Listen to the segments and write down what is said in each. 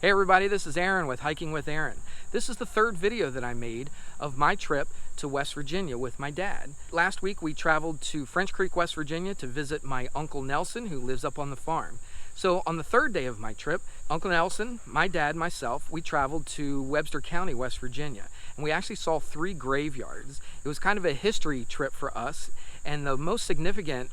Hey everybody, this is Aaron with Hiking with Aaron. This is the third video that I made of my trip to West Virginia with my dad. Last week we traveled to French Creek, West Virginia to visit my Uncle Nelson who lives up on the farm. So on the third day of my trip, Uncle Nelson, my dad, myself, we traveled to Webster County, West Virginia. And we actually saw 3 graveyards. It was kind of a history trip for us. And the most significant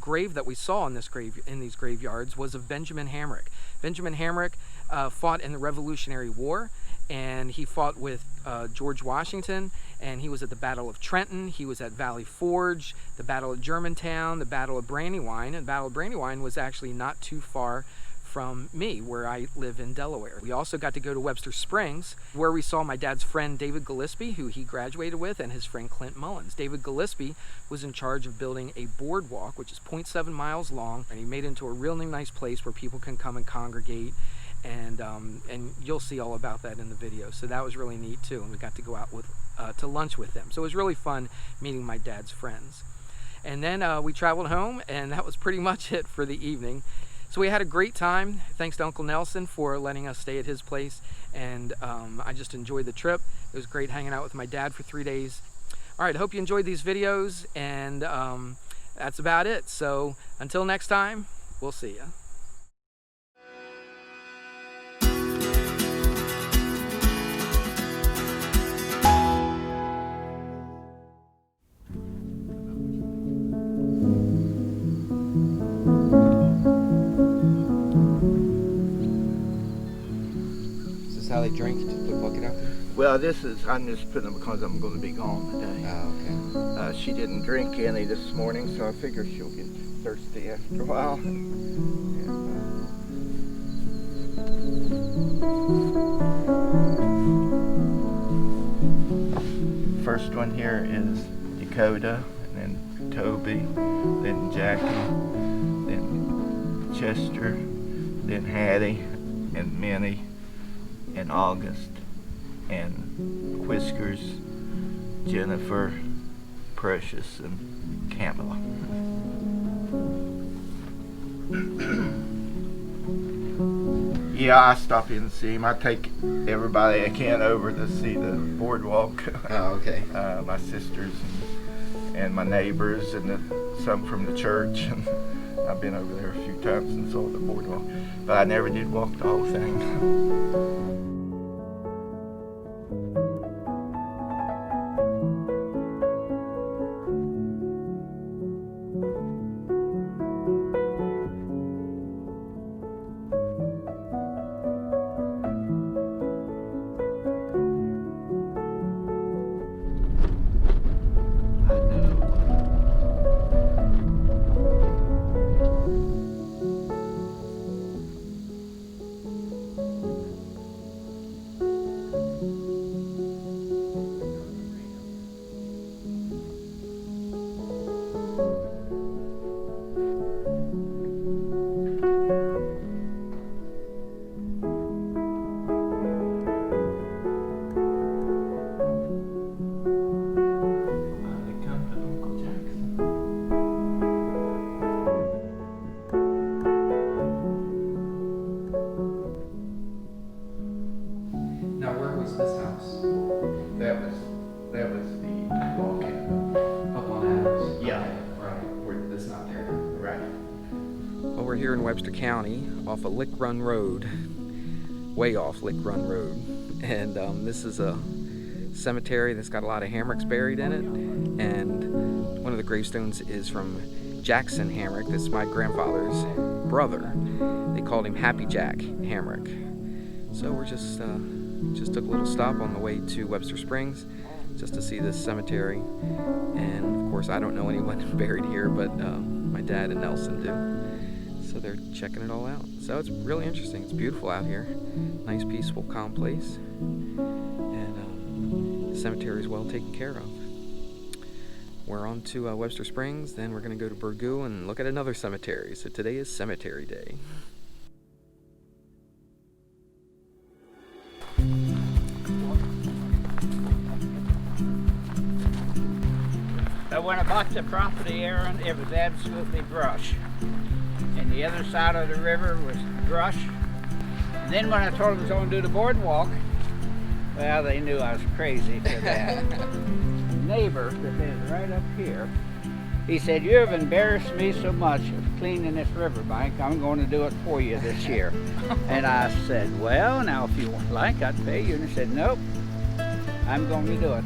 grave that we saw in these graveyards was of Benjamin Hamrick. Benjamin Hamrick fought in the Revolutionary War, and he fought with George Washington, and he was at the Battle of Trenton, he was at Valley Forge, the Battle of Germantown, the Battle of Brandywine, and the Battle of Brandywine was actually not too far from me, where I live in Delaware. We also got to go to Webster Springs, where we saw my dad's friend David Gillespie, who he graduated with, and his friend Clint Mullins. David Gillespie was in charge of building a boardwalk, which is 0.7 miles long, and he made it into a really nice place where people can come and congregate, and you'll see all about that in the video. So that was really neat too, and we got to go out with to lunch with them. So it was really fun meeting my dad's friends. And then we traveled home, and that was pretty much it for the evening. So we had a great time. Thanks to Uncle Nelson for letting us stay at his place, and I just enjoyed the trip. It was great hanging out with my dad for 3 days. All right, I hope you enjoyed these videos, and that's about it. So until next time, we'll see ya. How they drink? Just put a bucket out there? Well, I'm just putting them because I'm going to be gone today. Oh, okay. She didn't drink any this morning, so I figure she'll get thirsty after a while. First one here is Dakota, and then Toby, then Jackie, then Chester, then Hattie, and Minnie, and August, and Whiskers, Jennifer, Precious, and Camilla. Yeah, I stop in and see him. I take everybody I can over to see the boardwalk. Oh, okay. My sisters and my neighbors and some from the church. And I've been over there a few times and saw the boardwalk, but I never did walk the whole thing. That was the log cabin. Up on Adams? Yeah. Right. That's not there. Right. Well, we're here in Webster County off of Lick Run Road. Way off Lick Run Road. And this is a cemetery that's got a lot of Hamricks buried in it. And one of the gravestones is from Jackson Hamrick. This is my grandfather's brother. They called him Happy Jack Hamrick. So we're just took a little stop on the way to Webster Springs just to see this cemetery. And of course I don't know anyone buried here, but my dad and Nelson do. So they're checking it all out. So it's really interesting. It's beautiful out here. Nice, peaceful, calm place. And the cemetery is well taken care of. We're on to Webster Springs, then we're going to go to Burgoo and look at another cemetery. So today is Cemetery Day. So when I bought the property, Aaron, it was absolutely brush. And the other side of the river was brush. Then when I told them I was going to do the boardwalk, well, they knew I was crazy for that. Neighbor that lives right up here, he said, "You have embarrassed me so much of cleaning this riverbank, I'm going to do it for you this year." And I said, "Well, now if you like, I'd pay you." And he said, "Nope, I'm going to do it."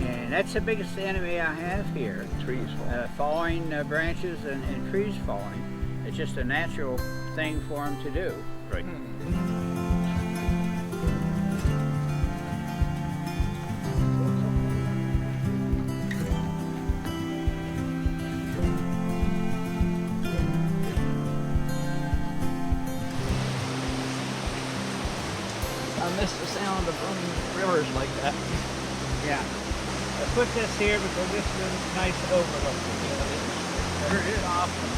And that's the biggest enemy I have here. Trees Falling branches and trees falling. It's just a natural thing for them to do. Right. I miss the sound of running rivers like that. Yeah. I put this here because this is a nice overlook. Sure is. Awesome.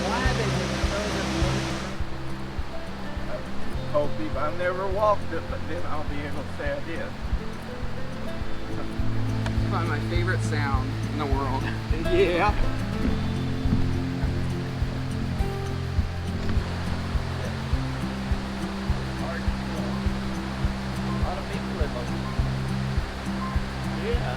Why they would throw Told people I never walked it, but then I'll be able to say I did. It's probably my favorite sound in the world. Yeah. A lot of people live up Yeah.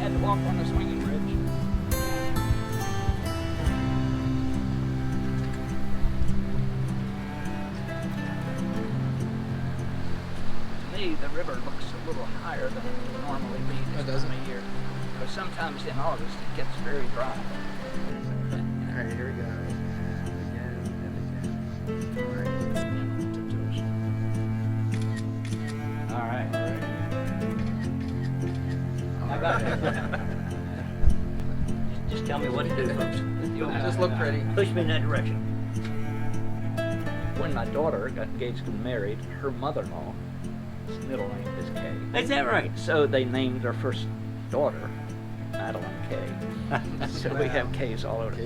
had to walk on the swinging bridge. To me, the river looks a little higher than it would normally be this time of year. Because sometimes in August it gets very dry. All right, here we go. Again and again. All right. All right. I got it. Just tell me what to do first. Just look pretty. Push me in that direction. When my daughter got engaged and married, her mother-in-law's middle name is Kay. Is that right? So they named their first daughter Madeline Kay. So we have K's all over.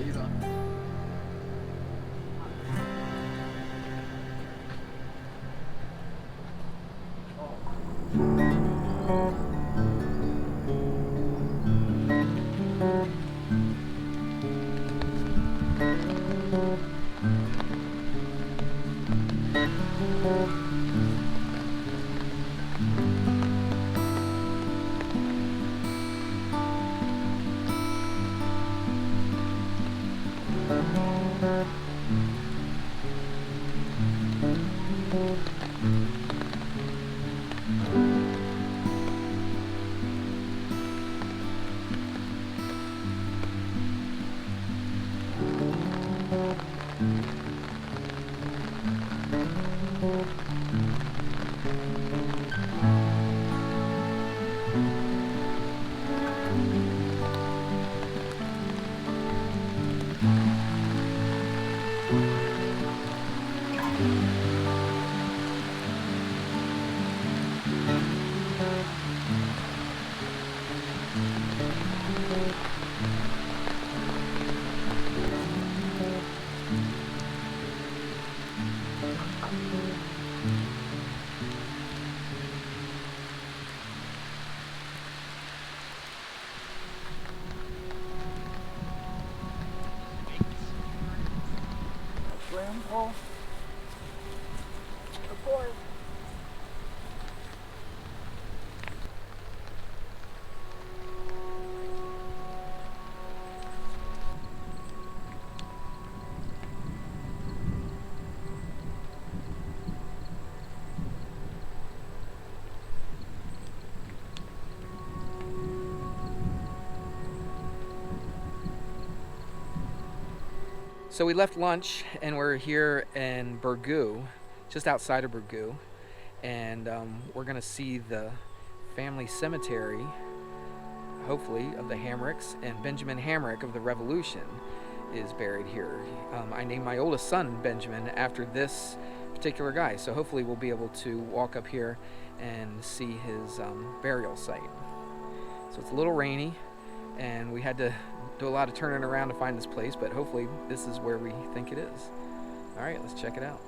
So we left lunch and we're here in Burgoo, just outside of Burgoo, and we're gonna see the family cemetery, hopefully, of the Hamricks, and Benjamin Hamrick of the Revolution is buried here. I named my oldest son Benjamin after this particular guy, so hopefully we'll be able to walk up here and see his burial site. So it's a little rainy, and we had to do a lot of turning around to find this place, but hopefully this is where we think it is. All right, let's check it out.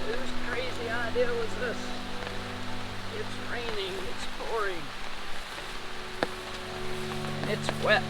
Whose crazy idea was this? It's raining, it's pouring, and it's wet.